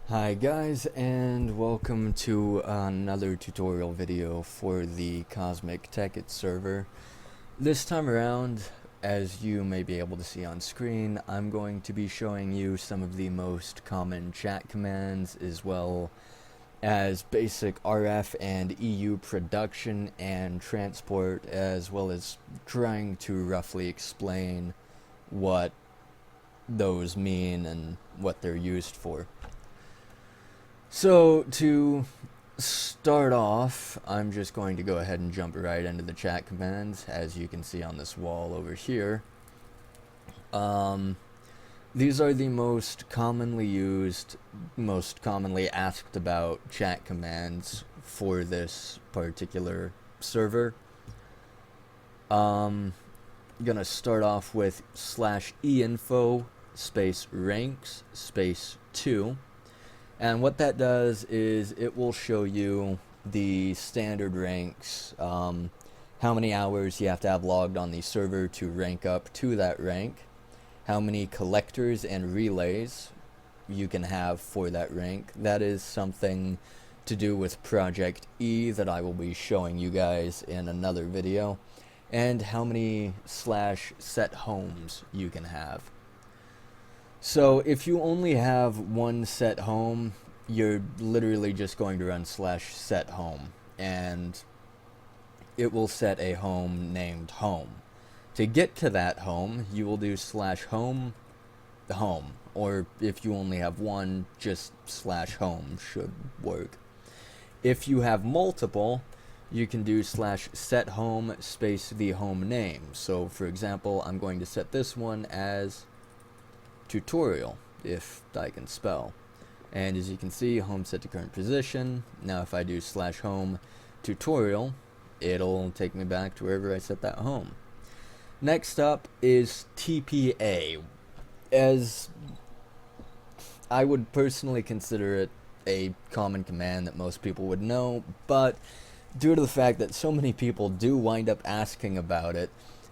Hi guys, and welcome to another tutorial video for the Cosmic Tekkit server. This time around, as you may be able to see on screen, I'm going to be showing you some of the most common chat commands, as well as basic RF and EU production and transport, as well as trying to roughly explain what those mean and what they're used for. So, to start off, I'm just going to go ahead and jump right into the chat commands, as you can see on this wall over here. These are the most commonly used, most commonly asked about chat commands for this particular server. Gonna start off with /einfo space ranks space 2. And what that does is it will show you the standard ranks, how many hours you have to have logged on the server to rank up to that rank, how many collectors and relays you can have for that rank. That is something to do with Project E that I will be showing you guys in another video, and how many /set homes you can have. So if you only have one set home, you're literally just going to run /set home, and it will set a home named home. To get to that home, you will do /home home, or if you only have one, just /home should work. If you have multiple, you can do /set home space the home name. So for example, I'm going to set this one as tutorial, if I can spell. And as you can see, home set to current position. Now if I do /home tutorial, it'll take me back to wherever I set that home. Next up is TPA. As I would personally consider it a common command that most people would know, but due to the fact that so many people do wind up asking about it,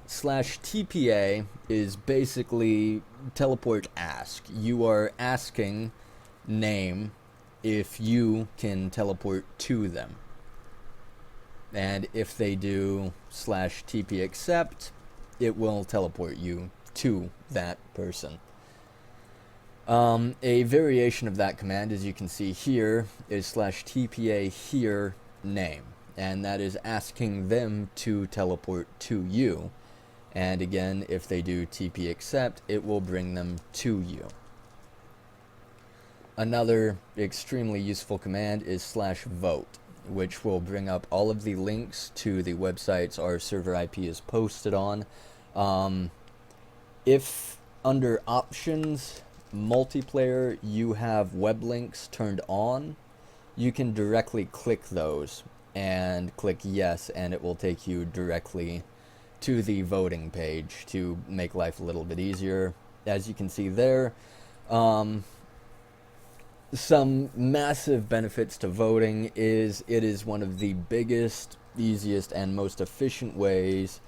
/TPA is basically teleport ask. You are asking name if you can teleport to them. And if they do /TP accept, it will teleport you to that person. A variation of that command, as you can see here, is /TPA here name. And that is asking them to teleport to you. And again, if they do TP accept, it will bring them to you. Another extremely useful command is /vote, which will bring up all of the links to the websites our server IP is posted on. If under options, multiplayer, you have web links turned on, you can directly click those and click yes, and it will take you directly to the voting page to make life a little bit easier. As you can see there, some massive benefits to voting is it is one of the biggest, easiest, and most efficient ways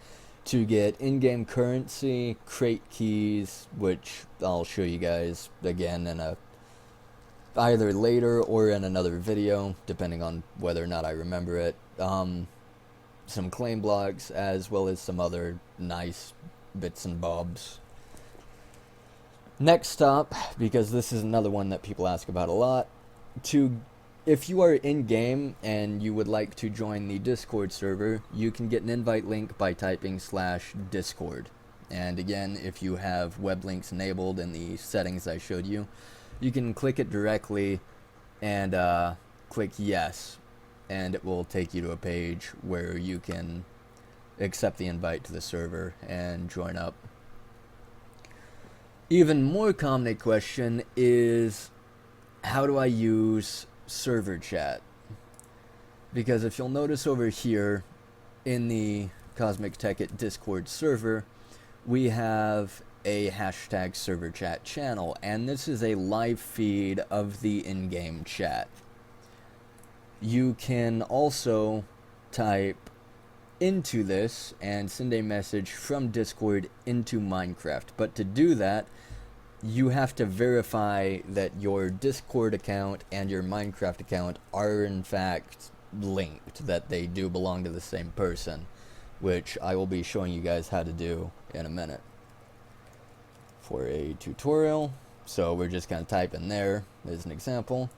to get in-game currency, crate keys, which I'll show you guys again in either later or in another video, depending on whether or not I remember it. Some claim blocks, as well as some other nice bits and bobs. Next up, because this is another one that people ask about a lot, if you are in-game and you would like to join the Discord server, you can get an invite link by typing /Discord. And again, if you have web links enabled in the settings I showed you, you can click it directly and click yes, and it will take you to a page where you can accept the invite to the server and join up. Even more common a question is, how do I use server chat? Because if you'll notice over here in the Cosmic Tekkit Discord server, we have a #server chat channel, and this is a live feed of the in-game chat. You can also type into this and send a message from Discord into Minecraft, but to do that, you have to verify that your Discord account and your Minecraft account are in fact linked, that they do belong to the same person, which I will be showing you guys how to do in a minute for a tutorial. So we're just going to type in there as an example,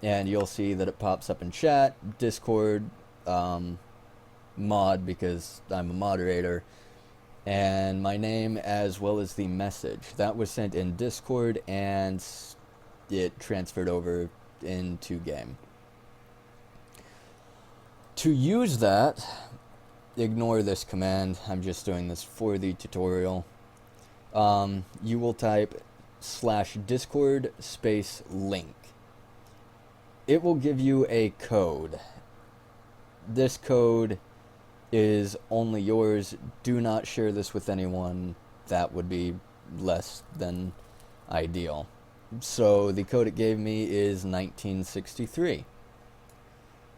and you'll see that it pops up in chat, Discord, mod, because I'm a moderator, and my name as well as the message. That was sent in Discord and it transferred over into game. To use that, ignore this command, I'm just doing this for the tutorial. You will type /discord space link. It will give you a code. This code is only yours. Do not share this with anyone. That would be less than ideal. So the code it gave me is 1963.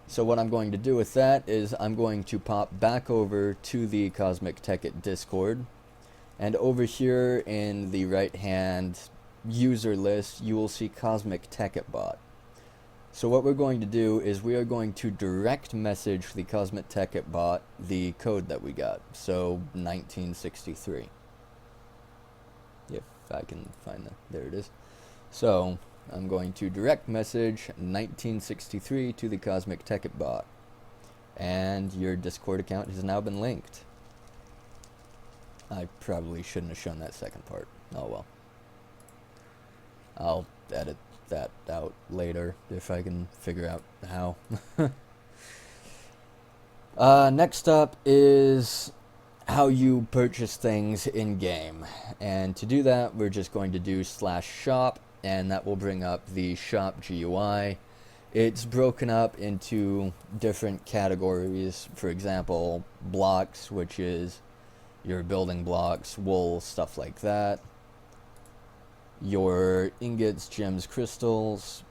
So what I'm going to do with that is I'm going to pop back over to the Cosmic Tekkit Discord, and over here in the right hand user list you will see Cosmic Tekkit Bot. So what we're going to do is we are going to direct message the Cosmic Tekkit Bot the code that we got. So 1963. If I can find that. There it is. So I'm going to direct message 1963 to the Cosmic Tekkit Bot. And your Discord account has now been linked. I probably shouldn't have shown that second part. Oh well. I'll edit that out later if I can figure out how. Next up is how you purchase things in game, and to do that we're just going to do /shop, and that will bring up the shop GUI. It's broken up into different categories. For example, blocks, which is your building blocks, wool, stuff like that. Your ingots, gems, crystals.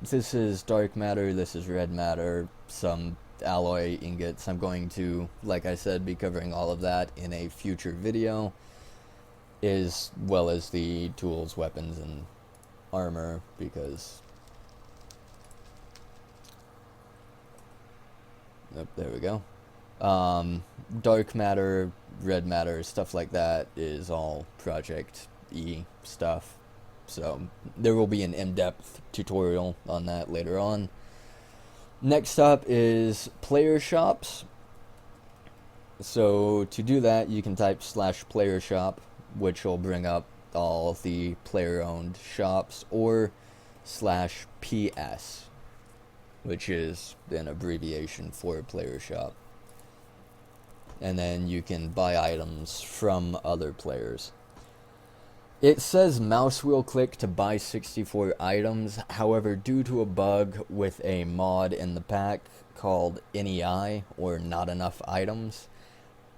This is dark matter, this is red matter, some alloy ingots. I'm going to, like I said, be covering all of that in a future video, as well as the tools, weapons, and armor, because there we go. Dark matter, red matter, stuff like that is all Project E stuff, so there will be an in-depth tutorial on that later on. Next up is player shops. So to do that you can type /player shop, which will bring up all the player owned shops, or /PS, which is an abbreviation for player shop, and then you can buy items from other players. It says mouse wheel click to buy 64 items, however, due to a bug with a mod in the pack called NEI, or not enough items,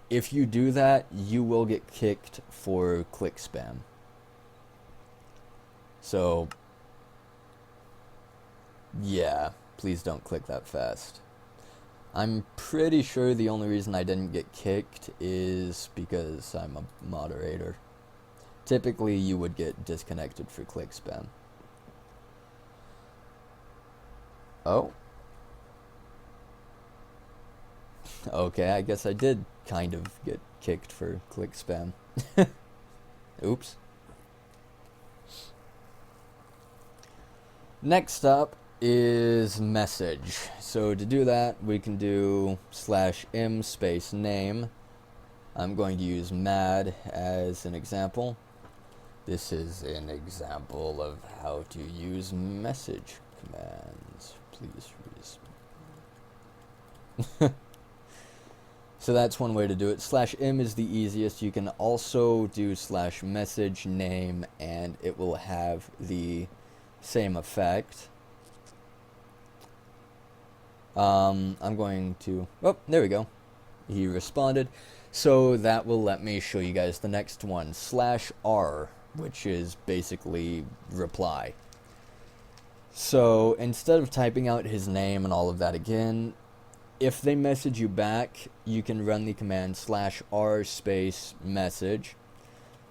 if you do that, you will get kicked for click spam. So, yeah, please don't click that fast. I'm pretty sure the only reason I didn't get kicked is because I'm a moderator. Typically, you would get disconnected for click spam. Oh. Okay, I guess I did kind of get kicked for click spam. Oops. Next up is message. So to do that, we can do /m space name. I'm going to use mad as an example. This is an example of how to use message commands. Please read. So that's one way to do it. /m is the easiest. You can also do /message name, and it will have the same effect. I'm going to, oh, there we go. He responded. So that will let me show you guys the next one, /r, which is basically reply. So instead of typing out his name and all of that again, if they message you back, you can run the command /r space message.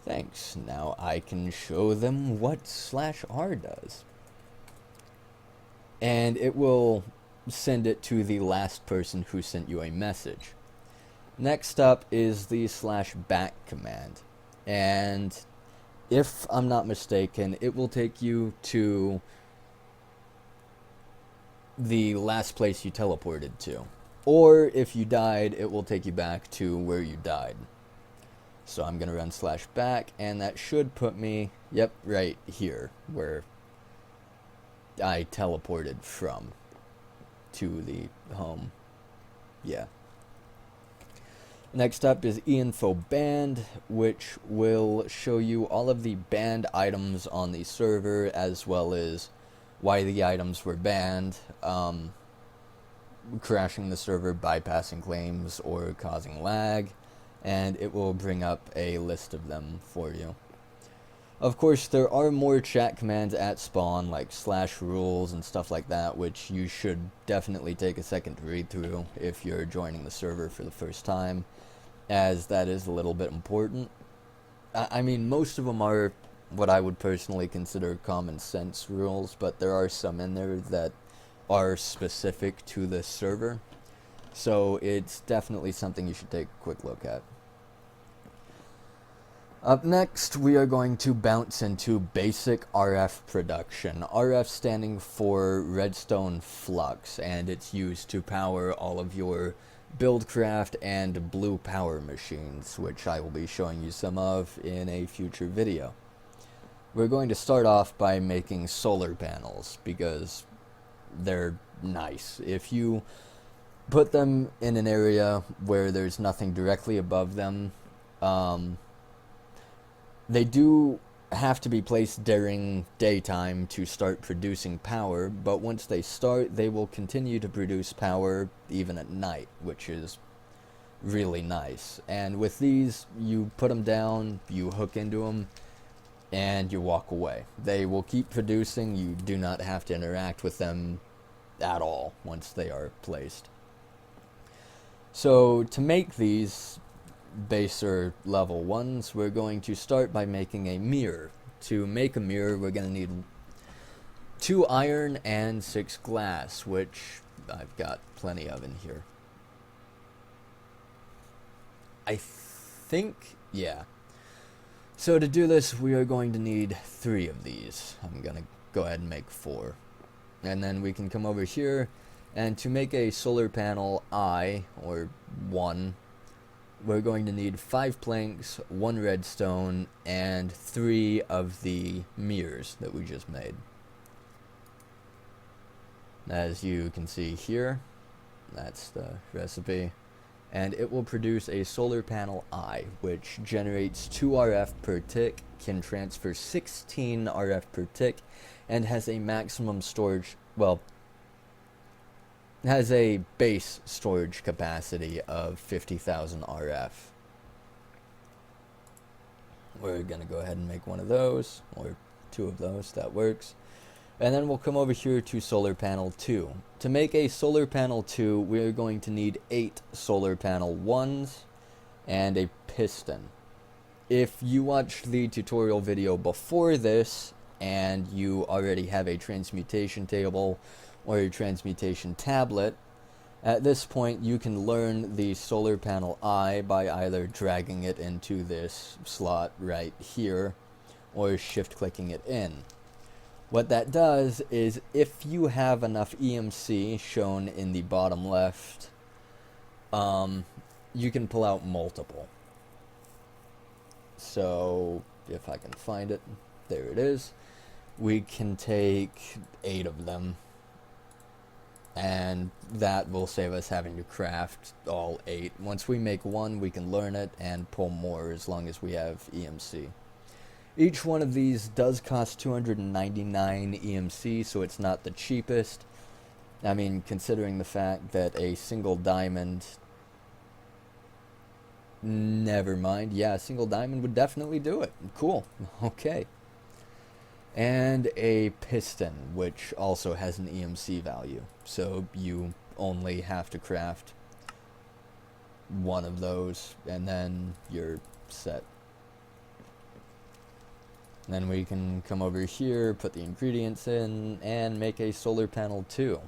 Thanks. Now I can show them what /r does. And it will send it to the last person who sent you a message. Next up is the /back command. And if I'm not mistaken, it will take you to the last place you teleported to. Or if you died, it will take you back to where you died. So I'm going to run /back, and that should put me, yep, right here, where I teleported from to the home. Yeah. Next up is einfo banned, which will show you all of the banned items on the server, as well as why the items were banned, crashing the server, bypassing claims, or causing lag, and it will bring up a list of them for you. Of course, there are more chat commands at spawn, like /rules and stuff like that, which you should definitely take a second to read through if you're joining the server for the first time, as that is a little bit important. I mean, most of them are what I would personally consider common sense rules, but there are some in there that are specific to this server, so it's definitely something you should take a quick look at. Up next, we are going to bounce into basic RF production. RF standing for redstone flux, and it's used to power all of your buildcraft and blue power machines, which I will be showing you some of in a future video. We're going to start off by making solar panels, because they're nice. If you put them in an area where there's nothing directly above them, they do have to be placed during daytime to start producing power, but once they start, they will continue to produce power even at night, which is really nice. And with these, you put them down, you hook into them, and you walk away. They will keep producing. You do not have to interact with them at all once they are placed. So to make these baser level ones, we're going to start by making a mirror. To make a mirror, we're going to need 2 iron and 6 glass, which I've got plenty of in here. I think, yeah. So to do this, we are going to need 3 of these. I'm going to go ahead and make 4. And then we can come over here, and to make a solar panel I, or 1, we're going to need 5 planks, 1 redstone, and 3 of the mirrors that we just made. As you can see here, that's the recipe. And it will produce a solar panel I, which generates 2 RF per tick, can transfer 16 RF per tick, and has a maximum storage, well, has a base storage capacity of 50,000 RF. We're going to go ahead and make 1 of those, or 2 of those, that works. And then we'll come over here to solar panel 2. To make a solar panel 2, we're going to need 8 solar panel 1s and a piston. If you watched the tutorial video before this, and you already have a transmutation table or a transmutation tablet, at this point you can learn the solar panel I by either dragging it into this slot right here or shift clicking it in. What that does is, if you have enough EMC shown in the bottom left, you can pull out multiple. So if I can find it, there it is. We can take 8 of them, and that will save us having to craft all 8. Once we make 1, we can learn it and pull more as long as we have EMC. Each one of these does cost 299 EMC, so it's not the cheapest. I mean, considering the fact that a single diamond... Never mind. Yeah, a single diamond would definitely do it. Cool. Okay. And a piston, which also has an EMC value. So you only have to craft 1 of those, and then you're set. Then we can come over here, put the ingredients in, and make a solar panel 2,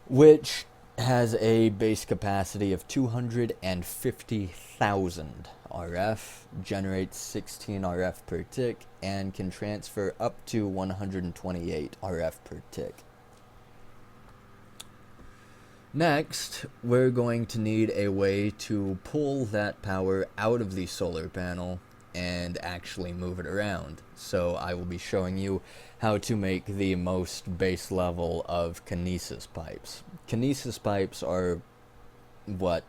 which has a base capacity of 250,000 RF, generates 16 RF per tick, and can transfer up to 128 RF per tick. Next, we're going to need a way to pull that power out of the solar panel and actually move it around. So I will be showing you how to make the most base level of kinesis pipes. Kinesis pipes are what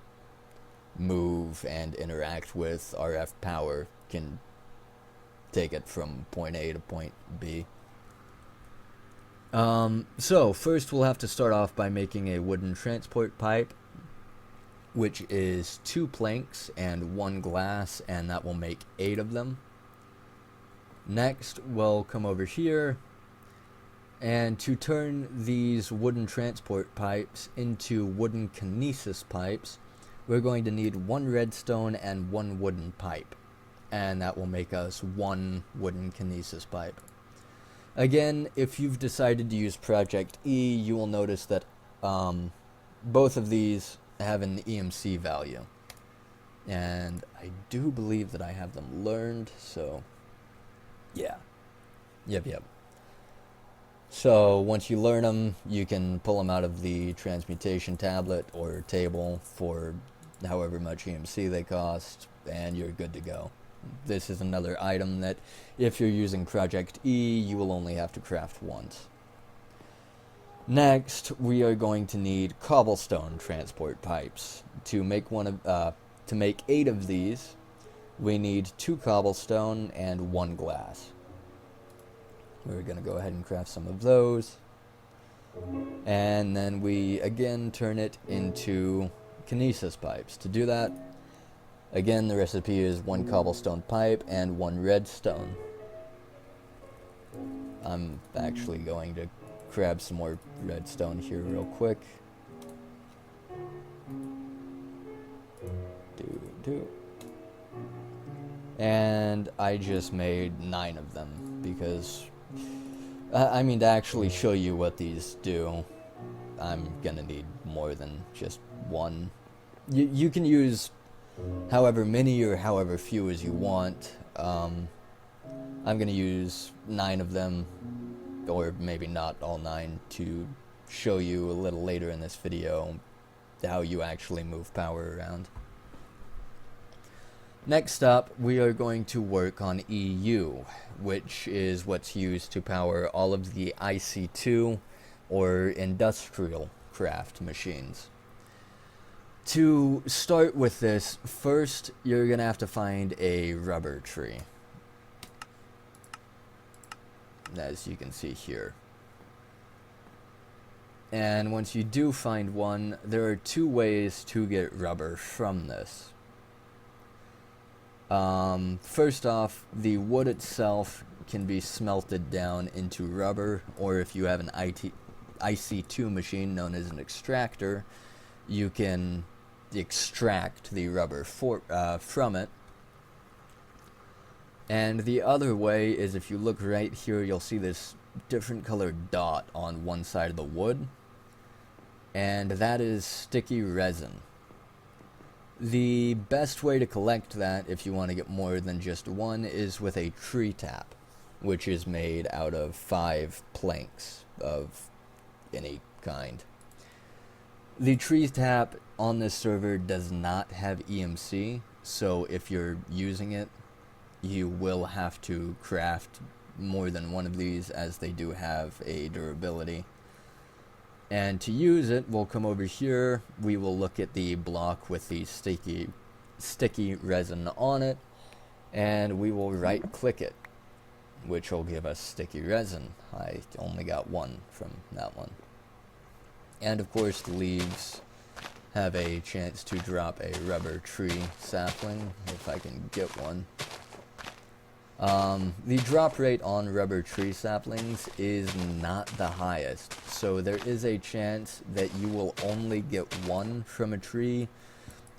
move and interact with RF power, can take it from point A to point B. So first we'll have to start off by making a wooden transport pipe, which is 2 planks and 1 glass, and that will make 8 of them. Next, we'll come over here, and to turn these wooden transport pipes into wooden kinesis pipes, we're going to need 1 redstone and 1 wooden pipe, and that will make us 1 wooden kinesis pipe. Again, if you've decided to use Project E, you will notice that both of these have an EMC value, and I do believe that I have them learned, so yeah. Yep. So once you learn them, you can pull them out of the transmutation tablet or table for however much EMC they cost, and you're good to go. This is another item that, if you're using Project E, you will only have to craft once. Next, we are going to need cobblestone transport pipes. To make 8 of these, we need 2 cobblestone and 1 glass. We're going to go ahead and craft some of those. And then we again turn it into kinesis pipes. To do that, again, the recipe is 1 cobblestone pipe and 1 redstone. I'm actually going to grab some more redstone here real quick. And I just made 9 of them because, I mean, to actually show you what these do, I'm gonna need more than just 1. You can use however many or however few as you want. I'm going to use 9 of them, or maybe not all 9, to show you a little later in this video how you actually move power around. Next up, we are going to work on EU, which is what's used to power all of the IC2 or industrial craft machines. To start with this, first you're going to have to find a rubber tree, as you can see here. And once you do find one, there are 2 ways to get rubber from this. First off, the wood itself can be smelted down into rubber, or if you have an IC2 machine known as an extractor, you can extract the rubber from it. And the other way is, if you look right here, you'll see this different colored dot on one side of the wood, and that is sticky resin. The best way to collect that, if you want to get more than just 1, is with a tree tap, which is made out of 5 planks of any kind. The tree tap on this server does not have EMC, so if you're using it, you will have to craft more than 1 of these, as they do have a durability. And to use it, we'll come over here, we will look at the block with the sticky resin on it, and we will right click it, which will give us sticky resin. I only got 1 from that one. And of course the leaves have a chance to drop a rubber tree sapling, if I can get one. The drop rate on rubber tree saplings is not the highest, so there is a chance that you will only get 1 from a tree.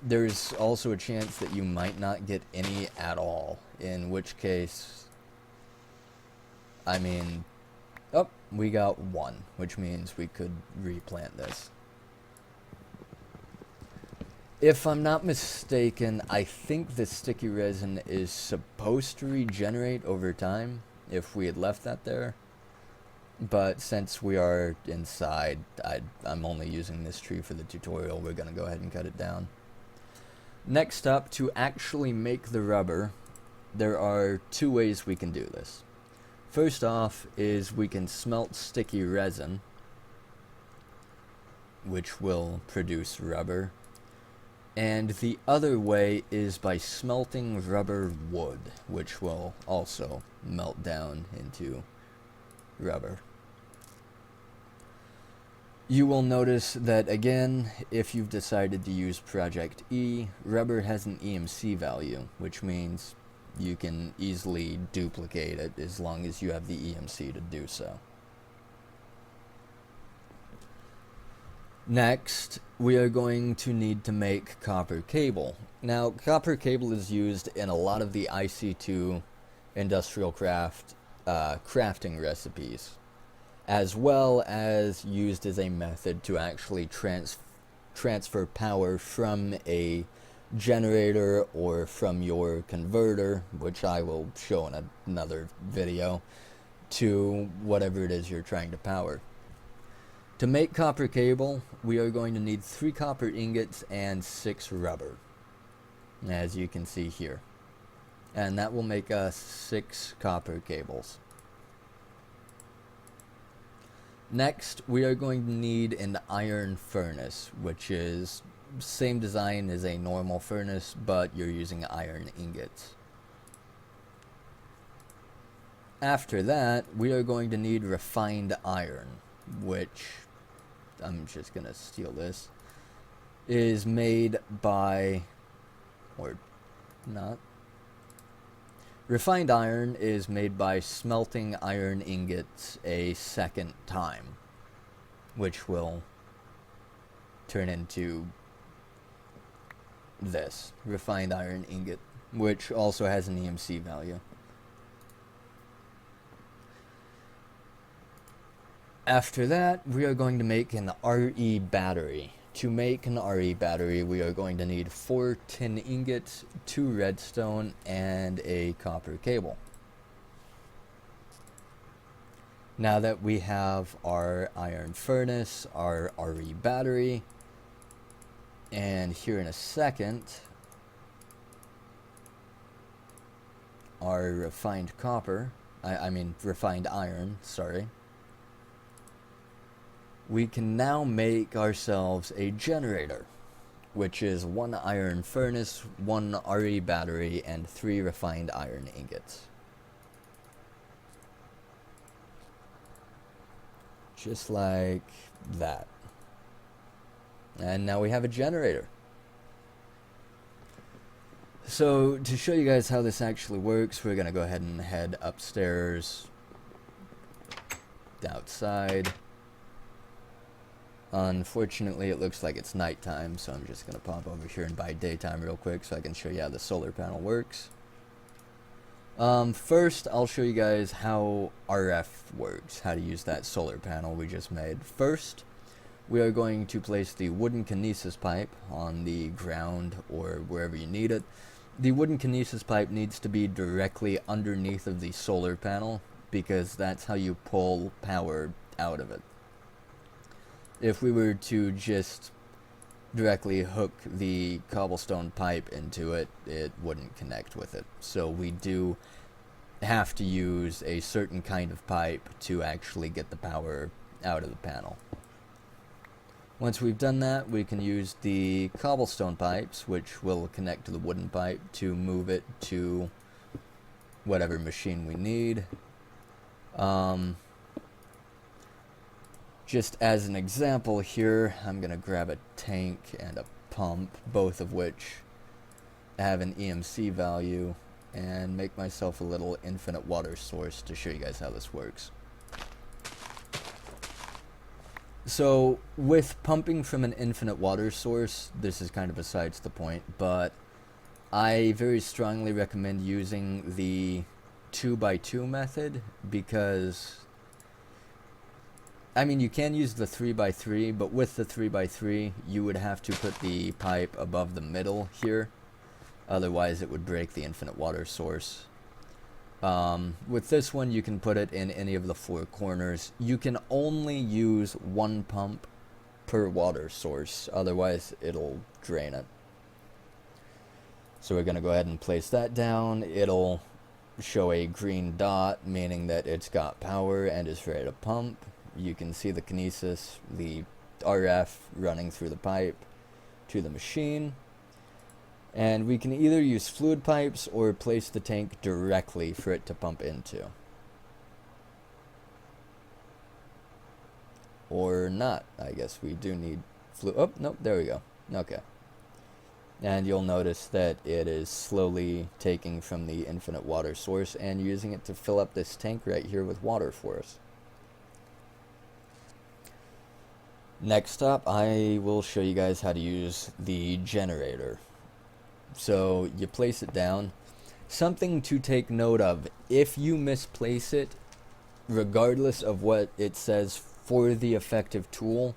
There's also a chance that you might not get any at all, in which case I mean, oh, we got one, which means we could replant this. If I'm not mistaken, I think the sticky resin is supposed to regenerate over time if we had left that there. But since we are inside, I'm only using this tree for the tutorial. We're going to go ahead and cut it down. Next up, to actually make the rubber, there are two ways we can do this. First off is we can smelt sticky resin, which will produce rubber. And the other way is by smelting rubber wood, which will also melt down into rubber. You will notice that again, if you've decided to use Project E, rubber has an EMC value, which means you can easily duplicate it as long as you have the EMC to do so. Next, we are going to need to make copper cable. Now, copper cable is used in a lot of the IC2 industrial crafting recipes, as well as used as a method to actually transfer power from a generator or from your converter, which I will show in another video, to whatever it is you're trying to power. To make copper cable, we are going to need 3 copper ingots and 6 rubber, as you can see here. And that will make us 6 copper cables. Next, we are going to need an iron furnace, which is same design as a normal furnace, but you're using iron ingots. After that, we are going to need refined iron, which, I'm just going to steal this, is made by, or not. Refined iron is made by smelting iron ingots a second time, which will turn into this, refined iron ingot, which also has an EMC value. After that, we are going to make an RE battery. To make an RE battery, we are going to need 4 tin ingots, 2 redstone, and a copper cable. Now that we have our iron furnace, our RE battery, and here in a second, our refined refined iron, sorry. We can now make ourselves a generator, which is 1 iron furnace, 1 RE battery, and 3 refined iron ingots. Just like that. And now we have a generator. So, to show you guys how this actually works, we're going to go ahead and head upstairs, outside. Unfortunately, it looks like it's nighttime, so I'm just going to pop over here and buy daytime real quick so I can show you how the solar panel works. First, I'll show you guys how RF works, how to use that solar panel we just made. First, we are going to place the wooden kinesis pipe on the ground or wherever you need it. The wooden kinesis pipe needs to be directly underneath of the solar panel because that's how you pull power out of it. If we were to just directly hook the cobblestone pipe into it, it wouldn't connect with it. So we do have to use a certain kind of pipe to actually get the power out of the panel. Once we've done that, we can use the cobblestone pipes, which will connect to the wooden pipe, to move it to whatever machine we need. Just as an example here, I'm going to grab a tank and a pump, both of which have an EMC value, and make myself a little infinite water source to show you guys how this works. So, with pumping from an infinite water source, this is kind of besides the point, but I very strongly recommend using the 2x2 method, because I mean, you can use the 3x3, but with the 3x3 you would have to put the pipe above the middle here, otherwise it would break the infinite water source. With this one you can put it in any of the 4 corners. You can only use 1 pump per water source, otherwise it'll drain it. So we're going to go ahead and place that down. It'll show a green dot, meaning that it's got power and is ready to pump. You can see the kinesis, the RF running through the pipe to the machine. And we can either use fluid pipes or place the tank directly for it to pump into. Or not. I guess we do need fluid. Oh, nope, there we go. Okay. And you'll notice that it is slowly taking from the infinite water source and using it to fill up this tank right here with water for us. Next up, I will show you guys how to use the generator. So you place it down. Something to take note of: if you misplace it, regardless of what it says for the effective tool,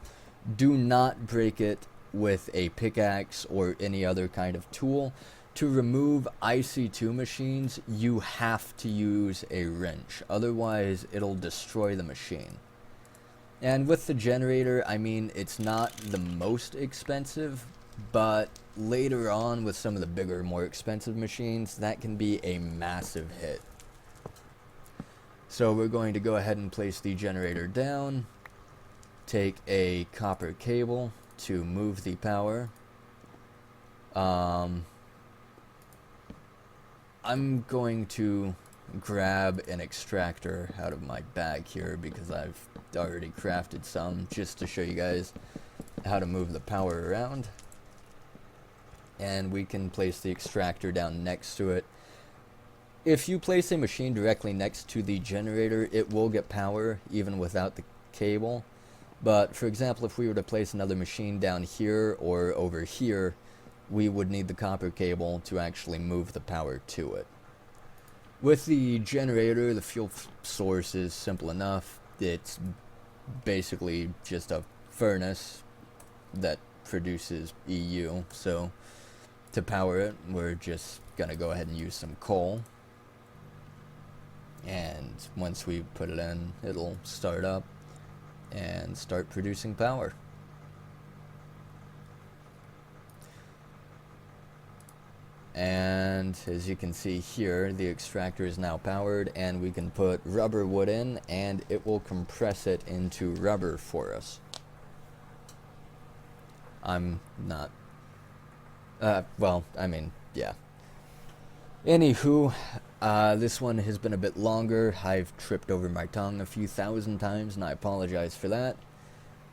do not break it with a pickaxe or any other kind of tool. To remove IC2 machines, you have to use a wrench, otherwise it'll destroy the machine. And with the generator, I mean, it's not the most expensive, but later on with some of the bigger, more expensive machines, that can be a massive hit. So we're going to go ahead and place the generator down, take a copper cable to move the power. I'm going to grab an extractor out of my bag here because I've already crafted some, just to show you guys how to move the power around. And we can place the extractor down next to it. If you place a machine directly next to the generator, it will get power even without the cable. But for example, if we were to place another machine down here or over here, we would need the copper cable to actually move the power to it. With the generator, the fuel source is simple enough. It's basically just a furnace that produces EU. So to power it, we're just going to go ahead and use some coal. And once we put it in, it'll start up and start producing power. And as you can see here, the extractor is now powered, and we can put rubber wood in and it will compress it into rubber for us. I'm not well, I mean, yeah. Anywho, this one has been a bit longer. I've tripped over my tongue a few thousand times, and I apologize for that.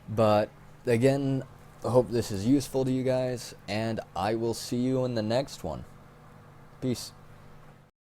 But again, I hope this is useful to you guys, and I will see you in the next one. Peace.